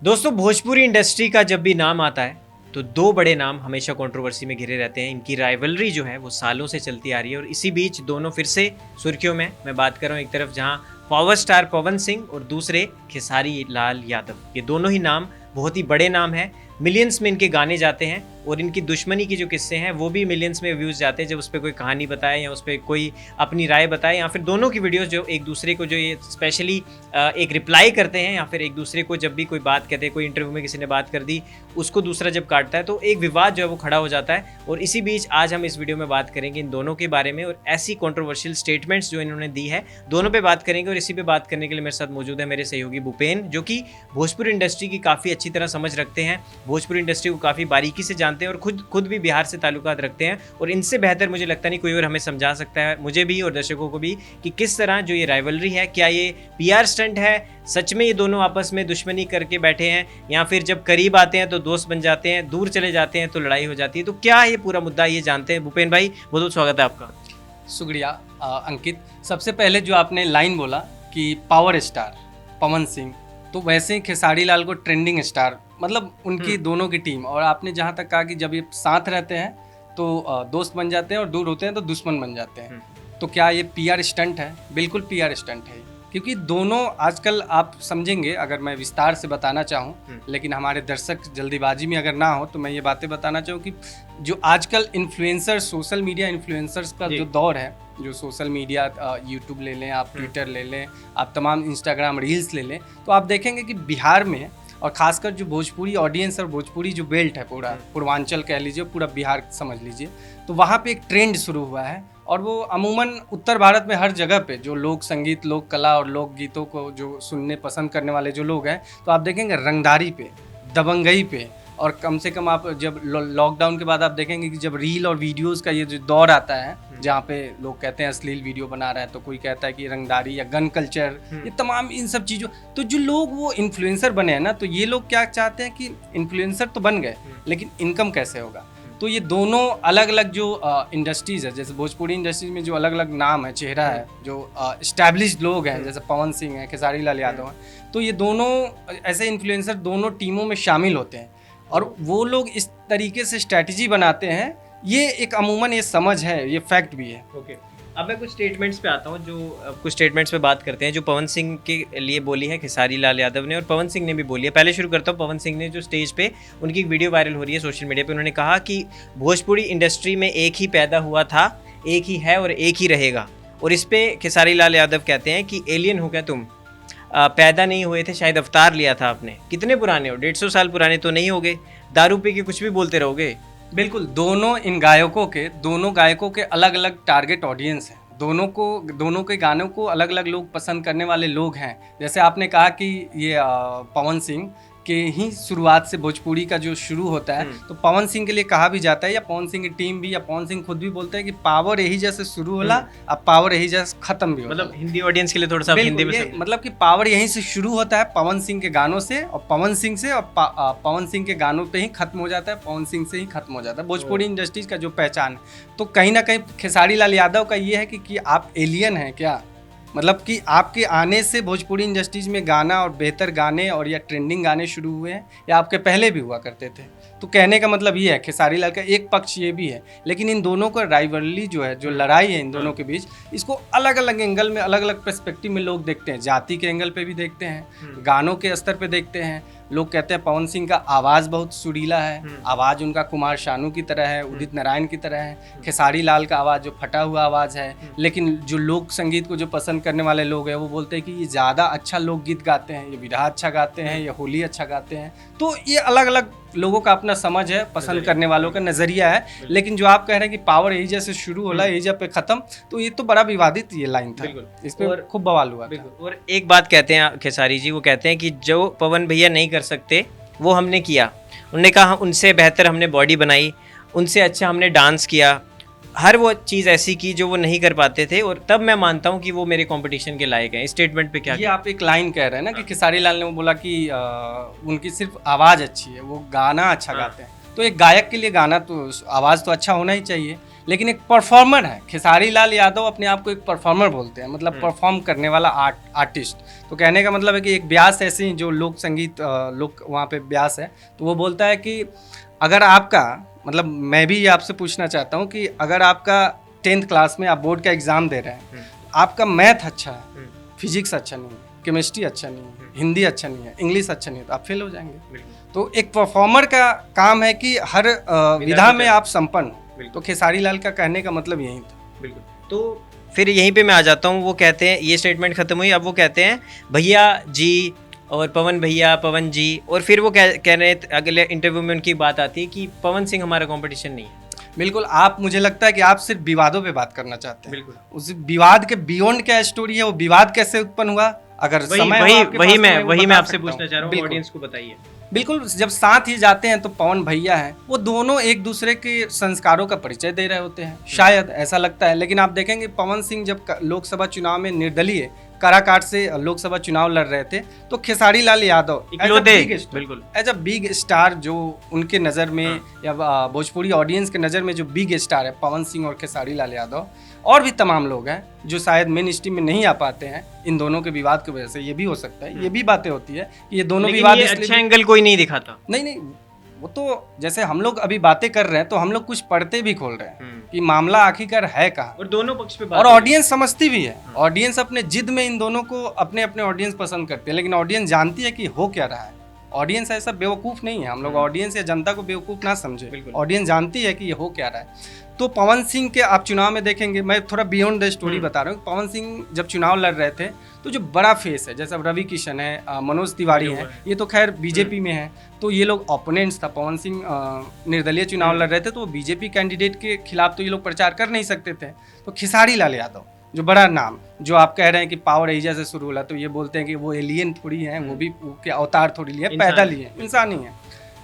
दोस्तों, भोजपुरी इंडस्ट्री का जब भी नाम आता है तो दो बड़े नाम हमेशा कंट्रोवर्सी में घिरे रहते हैं। इनकी राइवलरी जो है वो सालों से चलती आ रही है और इसी बीच दोनों फिर से सुर्खियों में। मैं बात कर रहा हूँ एक तरफ जहाँ पावर स्टार पवन सिंह और दूसरे खेसारी लाल यादव। ये दोनों ही नाम बहुत ही बड़े नाम हैं। मिलियंस में इनके गाने जाते हैं और इनकी दुश्मनी की जो किस्से हैं वो भी मिलियंस में व्यूज़ जाते हैं जब उस पर कोई कहानी बताए या उस पर कोई अपनी राय बताए, या फिर दोनों की वीडियोस जो एक दूसरे को जो ये स्पेशली एक रिप्लाई करते हैं, या फिर एक दूसरे को जब भी कोई बात कहते हैं, कोई इंटरव्यू में किसी ने बात कर दी उसको दूसरा जब काटता है तो एक विवाद जो है वो खड़ा हो जाता है। और इसी बीच आज हम इस वीडियो में बात करेंगे इन दोनों के बारे में और ऐसी कॉन्ट्रोवर्शियल स्टेटमेंट्स जो इन्होंने दी है, दोनों पे बात करेंगे। और इसी पे बात करने के लिए मेरे साथ मौजूद है मेरे सहयोगी भूपेन, जो कि भोजपुरी इंडस्ट्री की काफ़ी अच्छी तरह समझ रखते हैं, भोजपुरी इंडस्ट्री को काफ़ी बारीकी से जानते हैं और खुद भी बिहार से ताल्लुकात रखते हैं। और इनसे बेहतर मुझे लगता नहीं कोई और हमें समझा सकता है, मुझे भी और दर्शकों को भी, कि किस तरह जो ये राइवलरी है, क्या ये पीआर स्टंट है, सच में ये दोनों आपस में दुश्मनी करके बैठे हैं, या फिर जब करीब आते हैं तो दोस्त बन जाते हैं, दूर चले जाते हैं तो लड़ाई हो जाती है। तो क्या ये पूरा मुद्दा, ये जानते हैं। भूपेन भाई, बहुत बहुत स्वागत है आपका। शुक्रिया अंकित। सबसे पहले जो आपने लाइन बोला कि पावर स्टार पवन सिंह, तो वैसे ही खेसारी लाल को ट्रेंडिंग स्टार, मतलब उनकी दोनों की टीम। और आपने जहाँ तक कहा कि जब ये साथ रहते हैं तो दोस्त बन जाते हैं और दूर होते हैं तो दुश्मन बन जाते हैं। तो क्या ये पीआर स्टंट है? बिल्कुल पीआर स्टंट है, क्योंकि दोनों आजकल आप समझेंगे अगर मैं विस्तार से बताना चाहूँ, लेकिन हमारे दर्शक जल्दीबाजी में अगर ना हो तो मैं ये बातें बताना चाहूँ कि जो आजकल इन्फ्लुएंसर्स, सोशल मीडिया इन्फ्लुएंसर्स का जो दौर है, जो सोशल मीडिया, यूट्यूब ले लें आप, ट्विटर ले लें आप, तमाम इंस्टाग्राम रील्स ले लें, तो आप देखेंगे कि बिहार में और खासकर जो भोजपुरी ऑडियंस और भोजपुरी जो बेल्ट है, पूरा पूर्वांचल कह लीजिए, पूरा बिहार समझ लीजिए, तो वहाँ पे एक ट्रेंड शुरू हुआ है। और वो अमूमन उत्तर भारत में हर जगह पे जो लोक संगीत, लोक कला और लोक गीतों को जो सुनने पसंद करने वाले जो लोग हैं, तो आप देखेंगे रंगदारी पे, दबंगई पे, और कम से कम आप जब लॉकडाउन के बाद आप देखेंगे कि जब रील और वीडियोस का ये जो दौर आता है, जहाँ पे लोग कहते हैं अश्लील वीडियो बना रहा है, तो कोई कहता है कि रंगदारी या गन कल्चर, ये तमाम इन सब चीज़ों, तो जो लोग वो इन्फ्लुएंसर बने हैं ना, तो ये लोग क्या चाहते हैं कि इन्फ्लुएंसर तो बन गए, लेकिन इनकम कैसे होगा? तो ये दोनों अलग अलग जो इंडस्ट्रीज़ है, जैसे भोजपुरी इंडस्ट्रीज में जो अलग अलग नाम है, चेहरा है, जो इस्टेब्लिश्ड लोग हैं, जैसे पवन सिंह है, खेसारी लाल यादव हैं, तो ये दोनों ऐसे इन्फ्लुएंसर दोनों टीमों में शामिल होते हैं और वो लोग इस तरीके से स्ट्रैटेजी बनाते हैं। ये एक अमूमन ये समझ है, ये फैक्ट भी है। ओके, अब मैं कुछ स्टेटमेंट्स पे आता हूँ, जो कुछ स्टेटमेंट्स पे बात करते हैं जो पवन सिंह के लिए बोली है खेसारी लाल यादव ने, और पवन सिंह ने भी बोली है। पहले शुरू करता हूँ, पवन सिंह ने जो स्टेज पे उनकी एक वीडियो वायरल हो रही है सोशल मीडिया पे, उन्होंने कहा कि भोजपुरी इंडस्ट्री में एक ही पैदा हुआ था, एक ही है और एक ही रहेगा। और इस पे खेसारी लाल यादव कहते हैं कि एलियन हो क्या तुम, पैदा नहीं हुए थे, शायद अवतार लिया था आपने। कितने पुराने हो? 150 साल पुराने तो नहीं हो गए, दारू पी के कुछ भी बोलते रहोगे। बिल्कुल, दोनों गायकों के अलग अलग टारगेट ऑडियंस हैं, दोनों के गानों को अलग अलग लोग पसंद करने वाले लोग हैं। जैसे आपने कहा कि ये पवन सिंह के ही शुरुआत से भोजपुरी का जो शुरू होता है, तो पवन सिंह के लिए कहा भी जाता है, या पवन सिंह की टीम भी, या पवन सिंह खुद भी बोलते हैं कि पावर यही जैसे शुरू होला, अब पावर यही जैसे खत्म भी होला। मतलब हिंदी ऑडियंस के लिए थोड़ा सा हिंदी में, मतलब कि पावर यहीं से शुरू होता है, पवन सिंह के गानों से, और पवन सिंह से, और पवन सिंह के गानों पे ही खत्म हो जाता है, पवन सिंह से ही खत्म हो जाता है भोजपुरी इंडस्ट्रीज का जो पहचान है। तो कहीं ना कहीं खेसारी लाल यादव का ये है कि आप एलियन हैं क्या? मतलब कि आपके आने से भोजपुरी इंडस्ट्रीज में गाना और बेहतर गाने और या ट्रेंडिंग गाने शुरू हुए हैं, या आपके पहले भी हुआ करते थे? तो कहने का मतलब ये है, खेसारी लाल का एक पक्ष ये भी है, लेकिन इन दोनों का राइवलरी जो है, जो लड़ाई है इन दोनों के बीच, इसको अलग अलग एंगल में, अलग अलग पर्सपेक्टिव में लोग देखते हैं। जाति के एंगल पे भी देखते हैं, गानों के स्तर पे देखते हैं। लोग कहते हैं पवन सिंह का आवाज़ बहुत सुरीला है, आवाज़ उनका कुमार शानू की तरह है, उदित नारायण की तरह है। खेसारी लाल का आवाज़ जो फटा हुआ आवाज़ है, लेकिन जो लोक संगीत को जो पसंद करने वाले लोग हैं वो बोलते हैं कि ये ज़्यादा अच्छा लोकगीत गाते हैं, ये विरहा अच्छा गाते हैं, ये होली अच्छा गाते हैं। तो ये अलग अलग लोगों का अपना समझ है, पसंद करने वालों का नज़रिया है। लेकिन जो आप कह रहे हैं कि पावर यही जैसे शुरू होला, यही जब पे ख़त्म, तो ये तो बड़ा विवादित ये लाइन था, इस पर खूब बवाल हुआ था। और एक बात कहते हैं खेसारी जी, वो कहते हैं कि जो पवन भैया नहीं कर सकते वो हमने किया। उन्होंने कहा उनसे बेहतर हमने बॉडी बनाई, उनसे अच्छा हमने डांस किया, हर वो चीज़ ऐसी की जो वो नहीं कर पाते थे, और तब मैं मानता हूँ कि वो मेरे कंपटीशन के लायक हैं। इस स्टेटमेंट पे क्या ये आप एक लाइन कह रहे हैं ना कि खेसारी लाल ने वो बोला कि उनकी सिर्फ आवाज़ अच्छी है, वो गाना अच्छा गाते हैं। तो एक गायक के लिए गाना तो आवाज़ तो अच्छा होना ही चाहिए, लेकिन एक परफॉर्मर है। खेसारी लाल यादव अपने आप को एक परफॉर्मर बोलते हैं, मतलब परफॉर्म करने वाला आर्टिस्ट। तो कहने का मतलब है कि एक ब्यास ऐसे ही जो लोक संगीत लोक वहाँ पे ब्यास है, तो वो बोलता है कि अगर आपका मतलब मैं भी आपसे पूछना चाहता हूँ कि अगर आपका 10th क्लास में आप बोर्ड का एग्ज़ाम दे रहे हैं, आपका मैथ अच्छा है, फिजिक्स अच्छा नहीं है, केमिस्ट्री अच्छा नहीं है, हिंदी अच्छा नहीं है, इंग्लिश अच्छा नहीं है, तो आप फेल हो जाएंगे। तो एक परफॉर्मर का काम है कि हर विधा में आप संपन्न हो। तो खेसारी लाल का कहने का मतलब यही था। बिल्कुल। तो फिर यहीं पे मैं आ जाता हूँ, वो कहते हैं ये स्टेटमेंट खत्म हुई, अब वो कहते हैं भैया जी और पवन भैया, पवन जी, और फिर वो कह रहे हैं अगले इंटरव्यू में उनकी बात आती है कि पवन सिंह हमारा कंपटीशन नहीं है। बिल्कुल, आप मुझे लगता है कि आप सिर्फ विवादों पे बात करना चाहते हैं। बिल्कुल। उस विवाद के बियॉन्ड क्या स्टोरी है, वो विवाद कैसे उत्पन्न हुआ, अगर समय हो आपके पास तो वही मैं बता आपसे सकता हूं। पूछना चाह रहा हूँ, ऑडियंस को बताइए। बिल्कुल, जब साथ ही जाते हैं तो पवन भैया हैं, वो दोनों एक दूसरे के संस्कारों का परिचय दे रहे होते हैं, शायद ऐसा लगता है। लेकिन आप देखेंगे पवन सिंह जब लोकसभा चुनाव में निर्दलीय काराकाट से लोकसभा चुनाव लड़ रहे थे, तो खेसारी लाल यादव बिल्कुल एज अ बिग स्टार, जो उनके नज़र में या भोजपुरी ऑडियंस के नज़र में जो बिग स्टार है, पवन सिंह और खेसारी लाल यादव, और भी तमाम लोग हैं जो शायद मेन स्ट्रीम में नहीं आ पाते हैं इन दोनों के विवाद की वजह से। ये भी हो सकता है, ये भी बातें होती है कि ये दोनों विवाद अच्छा एंगल कोई नहीं दिखाता। नहीं, वो तो जैसे हम लोग अभी बातें कर रहे हैं तो हम लोग कुछ पढ़ते भी खोल रहे हैं कि मामला आखिरकार है कहाँ, और दोनों पक्ष पे और ऑडियंस समझती भी है। ऑडियंस अपने जिद में इन दोनों को अपने अपने ऑडियंस पसंद करती है, लेकिन ऑडियंस जानती है कि हो क्या रहा है। ऑडियंस ऐसा बेवकूफ़ नहीं है, हम लोग ऑडियंस या जनता को बेवकूफ़ ना समझे। ऑडियंस जानती है कि ये हो क्या रहा है। तो पवन सिंह के आप चुनाव में देखेंगे, मैं थोड़ा बियॉन्ड द स्टोरी बता रहा हूँ। पवन सिंह जब चुनाव लड़ रहे थे तो जो बड़ा फेस है, जैसे रवि किशन है, मनोज तिवारी हैं, ये तो खैर बीजेपी में है, तो ये लोग ओपोनेंट्स था। पवन सिंह निर्दलीय चुनाव लड़ रहे थे, तो वो बीजेपी कैंडिडेट के खिलाफ तो ये लोग प्रचार कर नहीं सकते थे। तो खेसारी लाल यादव, जो बड़ा नाम, जो आप कह रहे हैं कि पावर एरिया से शुरू होला, तो ये बोलते हैं कि वो एलियन थोड़ी हैं, वो भी के अवतार थोड़ी लिए, पैदा लिए, इंसान ही है।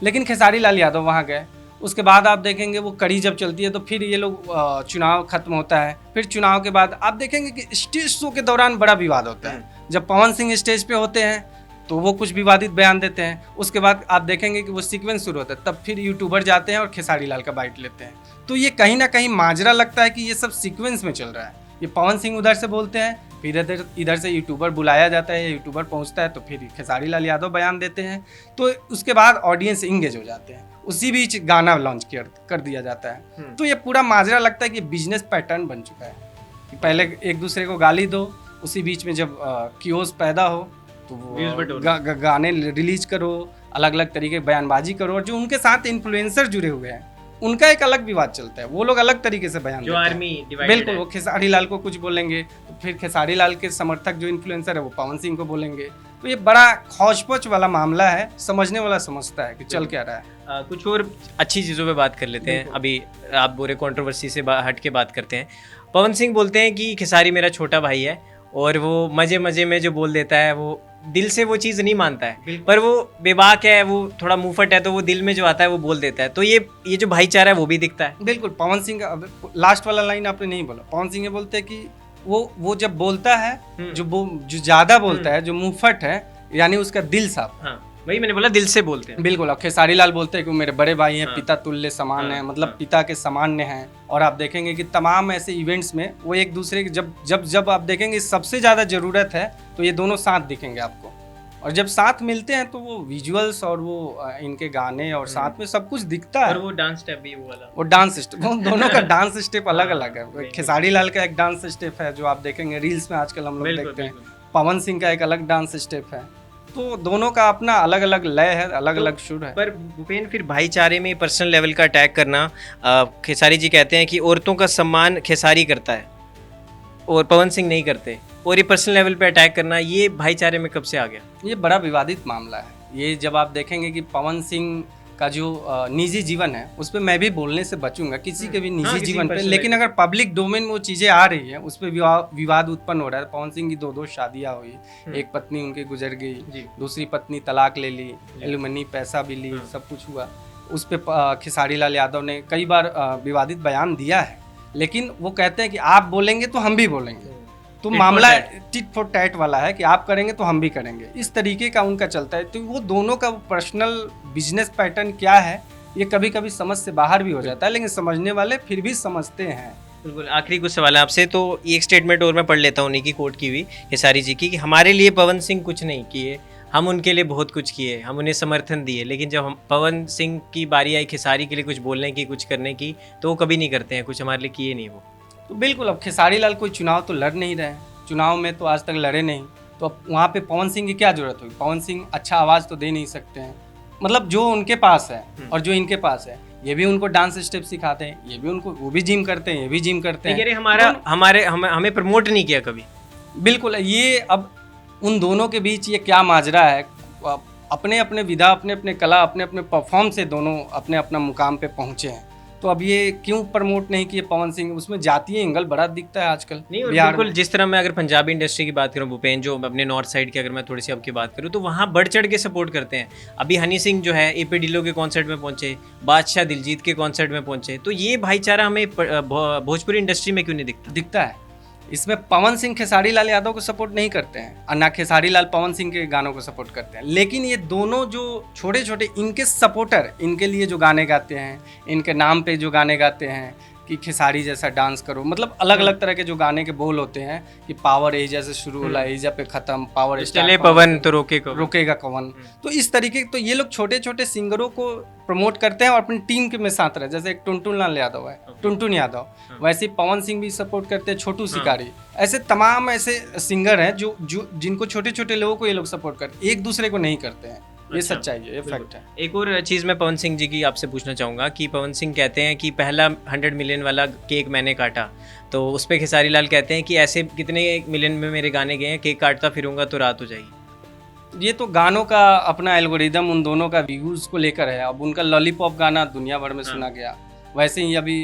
लेकिन खेसारी लाल यादव वहाँ गए। उसके बाद आप देखेंगे वो कड़ी जब चलती है तो फिर ये लोग चुनाव खत्म होता है। फिर चुनाव के बाद आप देखेंगे कि स्टेज शो के दौरान बड़ा विवाद होता है। जब पवन सिंह स्टेज पे होते हैं तो वो कुछ विवादित बयान देते हैं, उसके बाद आप देखेंगे कि वो सीक्वेंस शुरू होता है, तब फिर यूट्यूबर जाते हैं और खेसारी लाल का बाइट लेते हैं। तो ये कहीं ना कहीं माजरा लगता है कि ये सब सीक्वेंस में चल रहा है। ये पवन सिंह उधर से बोलते हैं, फिर इधर से यूट्यूबर बुलाया जाता है, यूट्यूबर पहुंचता है, तो फिर खेसारी लाल यादव बयान देते हैं, तो उसके बाद ऑडियंस इंगेज हो जाते हैं। उसी बीच गाना लॉन्च कर दिया जाता है। तो ये पूरा माजरा लगता है कि बिजनेस पैटर्न बन चुका है कि पहले एक दूसरे को गाली दो, उसी बीच में जब कियोस पैदा हो तो वो गाने रिलीज करो, अलग अलग तरीके बयानबाजी करो, और जो उनके साथ इन्फ्लुएंसर जुड़े हुए हैं उनका एक अलग विवाद चलता है, वो लोग अलग तरीके से बयान देते हैं। बिल्कुल, वो खेसारी लाल को कुछ बोलेंगे तो फिर खेसारी लाल के समर्थक जो इन्फ्लुएंसर है वो पवन सिंह को बोलेंगे। तो ये बड़ा खौच-पोच वाला मामला है, समझने वाला समझता है कि चल क्या रहा है। कुछ और अच्छी चीज़ों पे बात कर लेते हैं। अभी आप बोले कंट्रोवर्सी से हट के बात करते हैं। पवन सिंह बोलते हैं कि खेसारी मेरा छोटा भाई है, और वो मजे मजे में जो बोल देता है, वो दिल से वो चीज़ नहीं मानता है, पर वो बेबाक है, वो थोड़ा मुंहफट है, तो वो दिल में जो आता है वो बोल देता है। तो ये जो भाईचारा है वो भी दिखता है। बिल्कुल, पवन सिंह का लास्ट वाला लाइन आपने नहीं बोला। पवन सिंह ये बोलते हैं कि वो जब बोलता है, जो ज़्यादा बोलता है, जो मुंहफट है, यानी उसका दिल साफ। हाँ, वही मैंने बोला, दिल से बोलते हैं। बिल्कुल। अब खेसारी लाल बोलते हैं कि मेरे बड़े भाई हैं, पिता तुल्य समान है, मतलब पिता के सामान्य हैं। और आप देखेंगे कि तमाम ऐसे इवेंट्स में वो एक दूसरे के जब आप देखेंगे सबसे ज़्यादा ज़रूरत है तो ये दोनों साथ दिखेंगे आपको, और जब साथ मिलते हैं तो वो विजुअल्स और वो इनके गाने और साथ में सब कुछ दिखता है। और वो डांस स्टेप भी वो डांस स्टेप, वो दोनों का डांस स्टेप अलग अलग है। खेसारी लाल का एक डांस स्टेप है जो आप देखेंगे रील्स में आजकल हम लोग देखते हैं, पवन सिंह का एक अलग डांस स्टेप है। तो दोनों का अपना अलग अलग लय है, अलग अलग सुर है। पर भूपेन, फिर भाईचारे में पर्सनल लेवल का अटैक करना, खेसारी जी कहते हैं कि औरतों का सम्मान खेसारी करता है और पवन सिंह नहीं करते, और ये पर्सनल लेवल पे अटैक करना, ये भाईचारे में कब से आ गया? ये बड़ा विवादित मामला है। ये जब आप देखेंगे कि पवन सिंह का जो निजी जीवन है उस पर मैं भी बोलने से बचूंगा, किसी के भी निजी जीवन पे, लेकिन अगर पब्लिक डोमेन में वो चीज़ें आ रही है उस पर विवाद उत्पन्न हो रहा है। पवन सिंह की 2 शादियां हुई, एक पत्नी उनकी गुजर गई, दूसरी पत्नी तलाक ले ली, एलुमनी पैसा भी ली, सब कुछ हुआ। उस पर खेसारी लाल यादव ने कई बार विवादित बयान दिया है, लेकिन वो कहते हैं कि आप बोलेंगे तो हम भी बोलेंगे। तो मामला टिट फॉर टैट वाला है कि आप करेंगे तो हम भी करेंगे, इस तरीके का उनका चलता है। तो वो दोनों का पर्सनल बिजनेस पैटर्न क्या है ये कभी कभी समझ से बाहर भी हो जाता है, लेकिन समझने वाले फिर भी समझते हैं। बिल्कुल। आखिरी कुछ सवाल है आपसे, तो एक स्टेटमेंट और मैं पढ़ लेता हूँ उन्हीं की कोट की हुई खेसारी जी की, कि हमारे लिए पवन सिंह कुछ नहीं किए, हम उनके लिए बहुत कुछ किए, हम उन्हें समर्थन दिए, लेकिन जब हम पवन सिंह की बारी आई खेसारी के लिए कुछ बोलने की, कुछ करने की, तो वो कभी नहीं करते हैं, कुछ हमारे लिए किए नहीं वो। तो बिल्कुल, अब खेसारी लाल कोई चुनाव तो लड़ नहीं रहे हैं, चुनाव में तो आज तक लड़े नहीं, तो अब वहाँ पे पवन सिंह की क्या जरूरत होगी? पवन सिंह अच्छा आवाज़ तो दे नहीं सकते हैं, मतलब जो उनके पास है और जो इनके पास है, ये भी उनको डांस स्टेप सिखाते हैं, ये भी उनको, वो भी जिम करते हैं, ये भी जिम करते हैं। हमें प्रमोट नहीं किया कभी। बिल्कुल, ये अब उन दोनों के बीच ये क्या माजरा है, अपने अपने विधा, अपने अपने कला, अपने अपने परफॉर्म से दोनों अपने अपना मुकाम पे पहुंचे हैं, तो अब ये क्यों प्रमोट नहीं किए पवन सिंह? उसमें जातीय एंगल बड़ा दिखता है आजकल नहीं, और बिहार बिल्कुल में। जिस तरह मैं अगर पंजाबी इंडस्ट्री की बात करूं, भूपेन जो अपने नॉर्थ साइड की, अगर मैं थोड़ी सी आपकी बात करूं, तो वहाँ बढ़ चढ़ के सपोर्ट करते हैं। अभी हनी सिंह जो है एपी ढिल्लों के कॉन्सर्ट में पहुंचे, बादशाह दिलजीत के कॉन्सर्ट में पहुंचे, तो ये भाईचारा हमें भोजपुरी इंडस्ट्री में क्यों नहीं दिखता है? इसमें पवन सिंह खेसारी लाल यादव को सपोर्ट नहीं करते हैं और ना खेसारी लाल पवन सिंह के गानों को सपोर्ट करते हैं, लेकिन ये दोनों जो छोटे छोटे इनके सपोर्टर, इनके लिए जो गाने गाते हैं, इनके नाम पे जो गाने गाते हैं कि खेसारी जैसा डांस करो, मतलब अलग अलग तरह के जो गाने के बोल होते हैं कि पावर एजा से शुरू होला, एजा पे खत्म, पावर चले पवन तो रोकेगा कवन। तो इस तरीके, तो ये लोग छोटे छोटे सिंगरों को प्रमोट करते हैं और अपनी टीम के में साथ रहे, जैसे एक टुनटुन लाल यादव है, टुनटुन यादव, वैसे ही पवन सिंह भी सपोर्ट करते हैं, छोटू शिकारी, ऐसे तमाम ऐसे सिंगर हैं जो जिनको छोटे छोटे लोगों को ये लोग सपोर्ट करते हैं, एक दूसरे को नहीं करते हैं। ये सच्चाई है, ये फैक्ट है। एक और चीज़ मैं पवन सिंह जी की आपसे पूछना चाहूँगा कि पवन सिंह कहते हैं कि पहला 100 मिलियन वाला केक मैंने काटा, तो उस पर खेसारी लाल कहते हैं कि ऐसे कितने मिलियन में मेरे गाने गए हैं, केक काटता फिरूंगा तो रात हो जाएगी। ये तो गानों का अपना एल्गोरिदम उन दोनों का व्यूज़ को लेकर है। अब उनका लॉलीपॉप गाना दुनिया भर में सुना गया, वैसे ही अभी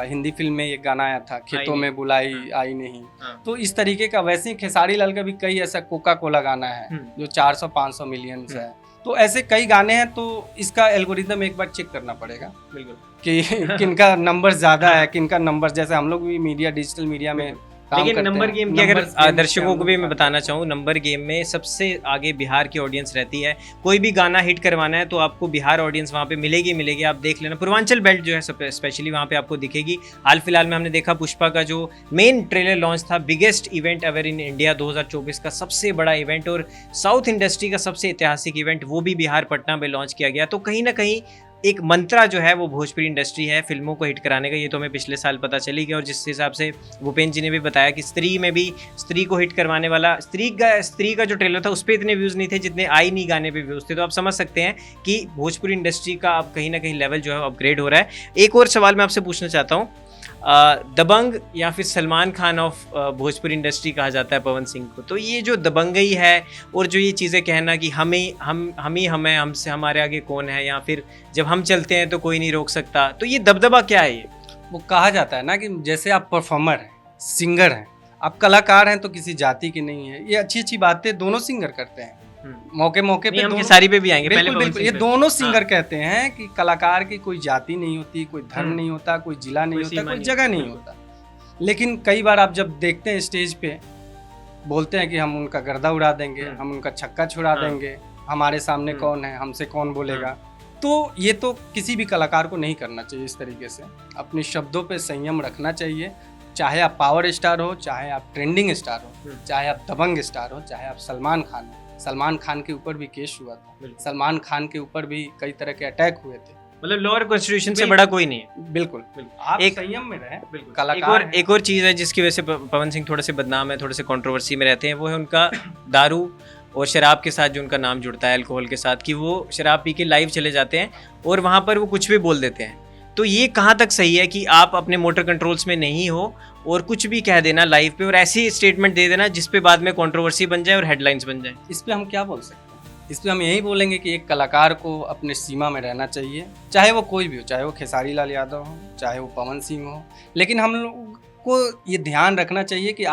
हिंदी फिल्म में एक गाना आया था, खेतों में बुलाई आई नहीं, तो इस तरीके का। वैसे ही खेसारी लाल का भी कई ऐसा कोका कोला गाना है जो 400-500 मिलियन है, तो ऐसे कई गाने हैं, तो इसका एल्गोरिदम एक बार चेक करना पड़ेगा बिल्कुल कि किनका नंबर ज़्यादा है, किनका नंबर, जैसे हम लोग भी मीडिया, डिजिटल मीडिया में लेकिन नंबर गेम की अगर दर्शकों को भी मैं बताना चाहूँ, नंबर गेम में सबसे आगे बिहार की ऑडियंस रहती है। कोई भी गाना हिट करवाना है तो आपको बिहार ऑडियंस वहाँ पे मिलेगी। आप देख लेना, पूर्वांचल बेल्ट जो है स्पेशली वहाँ पे आपको दिखेगी। हाल फिलहाल में हमने देखा पुष्पा का जो मेन ट्रेलर लॉन्च था, biggest event ever in India 2024 का सबसे बड़ा इवेंट और साउथ इंडस्ट्री का सबसे ऐतिहासिक इवेंट, वो भी बिहार पटना में लॉन्च किया गया। तो कहीं ना कहीं एक मंत्रा जो है वो भोजपुरी इंडस्ट्री है फिल्मों को हिट कराने का, ये तो हमें पिछले साल पता चली गया। और जिस हिसाब से भूपेन जी ने भी बताया कि स्त्री में भी स्त्री को हिट करवाने वाला, स्त्री का जो ट्रेलर था उस पर इतने व्यूज़ नहीं थे जितने आई नहीं गाने पे व्यूज़ थे। तो आप समझ सकते हैं कि भोजपुरी इंडस्ट्री का अब कहीं ना कहीं लेवल जो है अपग्रेड हो रहा है। एक और सवाल मैं आपसे पूछना चाहता हूँ, दबंग या फिर सलमान खान ऑफ भोजपुरी इंडस्ट्री कहा जाता है पवन सिंह को, तो ये जो दबंगई है और जो ये चीज़ें कहना कि हम हैं, हमसे हमारे आगे कौन है, या फिर जब हम चलते हैं तो कोई नहीं रोक सकता, तो ये दबदबा क्या है? ये वो कहा जाता है ना कि जैसे आप परफॉर्मर हैं, सिंगर हैं, आप कलाकार हैं, तो किसी जाति के नहीं है। ये अच्छी अच्छी बातें दोनों सिंगर करते हैं, मौके पे हम खेसारी पे भी आएंगे। बिल्कुल, ये दोनों सिंगर कहते हैं कि कलाकार की कोई जाति नहीं होती, कोई धर्म नहीं होता, कोई जिला नहीं होता, कोई जगह नहीं होता। लेकिन कई बार आप जब देखते हैं स्टेज पे, बोलते हैं कि हम उनका गर्दा उड़ा देंगे, हम उनका छक्का छुड़ा देंगे, हमारे सामने कौन है, हमसे कौन बोलेगा। तो ये तो किसी भी कलाकार को नहीं करना चाहिए इस तरीके से। अपने शब्दों पे संयम रखना चाहिए, चाहे आप पावर स्टार हो, चाहे आप ट्रेंडिंग स्टार हो, चाहे आप दबंग स्टार हो, चाहे आप सलमान खान हो। सलमान खान के ऊपर भी केस हुआ था, सलमान खान के ऊपर भी कई तरह के अटैक हुए थे। मतलब लोअर कॉन्स्टिट्यूशन से बड़ा कोई नहीं है। बिल्कुल, आप एक संयम में रहे। कलाकार एक और चीज़ है जिसकी वजह से पवन सिंह थोड़े से बदनाम है, थोड़े से कंट्रोवर्सी में रहते हैं, वो है उनका दारू और शराब के साथ जो उनका नाम जुड़ता है, अल्कोहल के साथ, कि वो शराब पी के लाइव चले जाते हैं और वहाँ पर वो कुछ भी बोल देते हैं। तो ये कहाँ तक सही है कि आप अपने मोटर कंट्रोल्स में नहीं हो और कुछ भी कह देना लाइव पे और ऐसी स्टेटमेंट दे देना जिस पे बाद में कंट्रोवर्सी बन जाए और हेडलाइंस बन जाए? इस पे हम क्या बोल सकते हैं? इस पे हम यही बोलेंगे कि एक कलाकार को अपने सीमा में रहना चाहिए, चाहे वो कोई भी हो, चाहे वो खेसारी लाल यादव हो, चाहे वो पवन सिंह हो। लेकिन हम लोग को ये ध्यान रखना चाहिए कि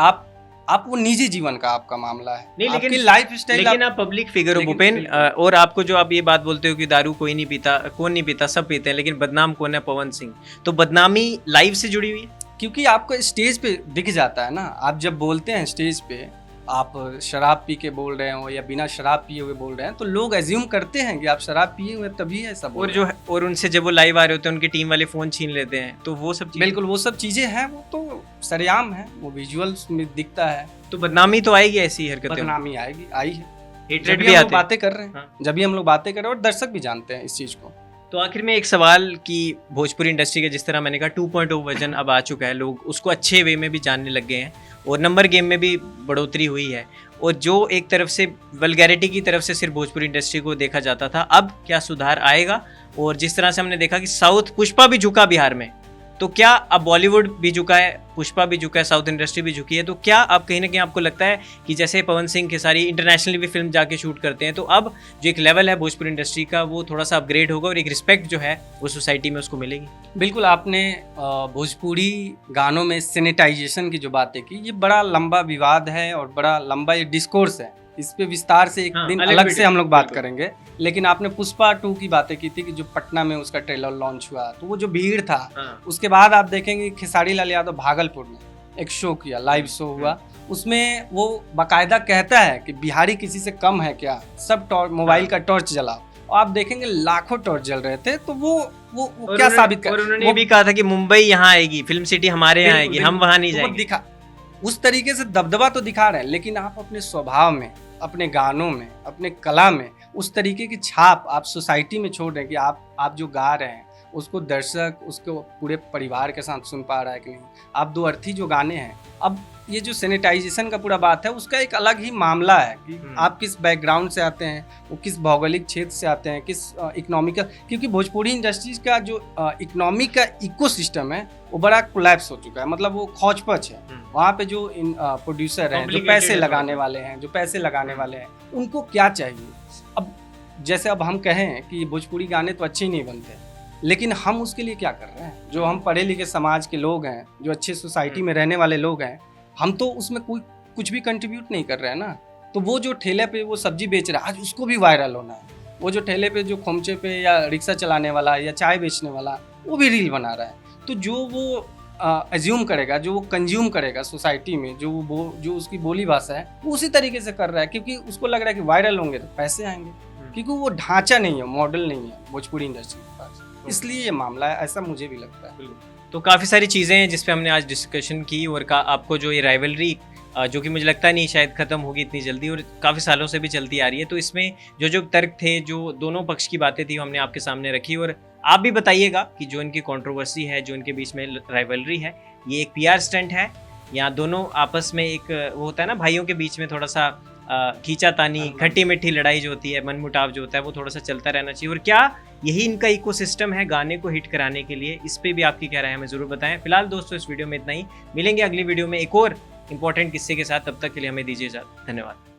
आप वो निजी जीवन का आपका मामला है, नहीं, लेकिन लाइफ स्टाइल, लेकिन आप पब्लिक फिगर हो भूपेन, और आपको जो आप ये बात बोलते हो कि दारू कोई नहीं पीता, कौन नहीं पीता, सब पीते हैं, लेकिन बदनाम कौन है? पवन सिंह। तो बदनामी लाइव से जुड़ी हुई है, क्योंकि आपको स्टेज पे दिख जाता है ना। आप जब बोलते हैं स्टेज पे आप शराब पी के बोल रहे हो या बिना शराब पिए हुए बोल रहे हैं, तो लोग एज्यूम करते हैं कि आप शराब पिए हुए तभी ऐसा बोल और रहे जो हैं। और उनसे जब वो लाइव आ रहे होते हैं उनकी टीम वाले फोन छीन लेते हैं, तो वो सब चीजें बिल्कुल वो सब चीज़ें हैं, वो तो सरेआम है, वो विजुअल्स में दिखता है। तो बदनामी तो आएगी ऐसी हरकतें, बदनामी आएगी, आई है, हेटरेट जब भी हम लोग आते हैं। बातें कर रहे हैं, हाँ। जब भी हम लोग बातें कर रहे हैं, और दर्शक भी जानते हैं इस चीज़ को। तो आखिर में एक सवाल कि भोजपुरी इंडस्ट्री का जिस तरह मैंने कहा 2.0 वर्जन अब आ चुका है, लोग उसको अच्छे वे में भी जानने लग गए हैं और नंबर गेम में भी बढ़ोतरी हुई है, और जो एक तरफ से वल्गैरिटी की तरफ से सिर्फ भोजपुरी इंडस्ट्री को देखा जाता था, अब क्या सुधार आएगा? और जिस तरह से हमने देखा कि साउथ पुष्पा भी झुका बिहार में, तो क्या अब बॉलीवुड भी झुका है, पुष्पा भी झुका है, साउथ इंडस्ट्री भी झुकी है, तो क्या अब कहीं ना कहीं आपको लगता है कि जैसे पवन सिंह खेसारी इंटरनेशनली भी फिल्म जाके शूट करते हैं, तो अब जो एक लेवल है भोजपुरी इंडस्ट्री का वो थोड़ा सा अपग्रेड होगा और एक रिस्पेक्ट जो है वो सोसाइटी में उसको मिलेगी? बिल्कुल, आपने भोजपुरी गानों में सैनिटाइजेशन की जो बातें की, ये बड़ा लंबा विवाद है और बड़ा लंबा ये डिस्कोर्स है, इस पे विस्तार से एक हाँ, दिन अलग अलग वीडियो, से हम लोग बात बिल्कुल। करेंगे। लेकिन आपने पुष्पा 2 की बातें की थी कि जो पटना में उसका ट्रेलर लॉन्च हुआ, तो वो जो भीड़ था, हाँ, उसके बाद आप देखेंगे खेसारी लाल यादव भागलपुर में एक शो किया, लाइव शो हुआ, उसमें वो बाकायदा कहता है कि बिहारी किसी से कम है क्या, सब मोबाइल का टॉर्च जलाओ, और आप देखेंगे लाखों टॉर्च जल रहे थे। तो वो और क्या उन्होंने- साबित और कर, उन्होंने ये भी कहा था कि मुंबई यहाँ आएगी, फिल्म सिटी हमारे यहाँ आएगी, हम वहाँ नहीं तो वो जाएंगे। दिखा, उस तरीके से दबदबा तो दिखा रहे हैं, लेकिन आप अपने स्वभाव में, अपने गानों में, अपने कला में उस तरीके की छाप आप सोसाइटी में छोड़ रहे हैं कि आप जो गा रहे हैं उसको दर्शक उसको पूरे परिवार के साथ सुन पा रहा है कि नहीं। आप दो अर्थी जो गाने हैं, अब ये जो सैनिटाइजेशन का पूरा बात है, उसका एक अलग ही मामला है कि आप किस बैकग्राउंड से आते हैं, वो किस भौगोलिक क्षेत्र से आते हैं, किस इकोनॉमिकल, क्योंकि भोजपुरी इंडस्ट्रीज का जो इकोनॉमी का इकोसिस्टम है वो बड़ा कोलैप्स हो चुका है, मतलब वो खौचपच है। वहाँ पे जो प्रोड्यूसर हैं, जो Complicated पैसे है लगाने वाले हैं, जो पैसे लगाने वाले हैं, उनको क्या चाहिए? अब जैसे अब हम कहें कि भोजपुरी गाने तो अच्छे ही नहीं बनते, लेकिन हम उसके लिए क्या कर रहे हैं? जो हम पढ़े लिखे समाज के लोग हैं, जो अच्छे सोसाइटी में रहने वाले लोग हैं, हम तो उसमें कोई कुछ भी कंट्रीब्यूट नहीं कर रहे हैं ना। तो वो जो ठेले पे वो सब्जी बेच रहा है, आज उसको भी वायरल होना है। वो जो ठेले पे जो खोमचे पे या रिक्शा चलाने वाला या चाय बेचने वाला, वो भी रील बना रहा है। तो जो वो एज्यूम करेगा, जो वो कंज्यूम करेगा सोसाइटी में, जो उसकी बोली भाषा है, वो उसी तरीके से कर रहा है, क्योंकि उसको लग रहा है कि वायरल होंगे तो पैसे आएंगे, क्योंकि वो ढांचा नहीं है, मॉडल नहीं है भोजपुरी इंडस्ट्री के पास। इसलिए ये मामला है, ऐसा मुझे भी लगता है। तो काफ़ी सारी चीज़ें हैं जिस पे हमने आज डिस्कशन की, और आपको जो ये राइवलरी जो कि मुझे लगता नहीं शायद ख़त्म होगी इतनी जल्दी, और काफ़ी सालों से भी चलती आ रही है, तो इसमें जो जो तर्क थे, जो दोनों पक्ष की बातें थी, हमने आपके सामने रखी। और आप भी बताइएगा कि जो इनकी कंट्रोवर्सी है, जो इनके बीच में राइवलरी है, ये एक PR स्टंट है या दोनों आपस में एक वो होता है ना भाइयों के बीच में थोड़ा सा खींचातानी, खट्टी मीठी लड़ाई जो होती है, मनमुटाव जो होता है, वो थोड़ा सा चलता रहना चाहिए, और क्या यही इनका इकोसिस्टम है गाने को हिट कराने के लिए? इस पे भी आपकी क्या राय है हमें ज़रूर बताएं। फिलहाल दोस्तों इस वीडियो में इतना ही, मिलेंगे अगली वीडियो में एक और इंपॉर्टेंट किस्से के साथ, तब तक के लिए हमें दीजिए इजाज़त। धन्यवाद।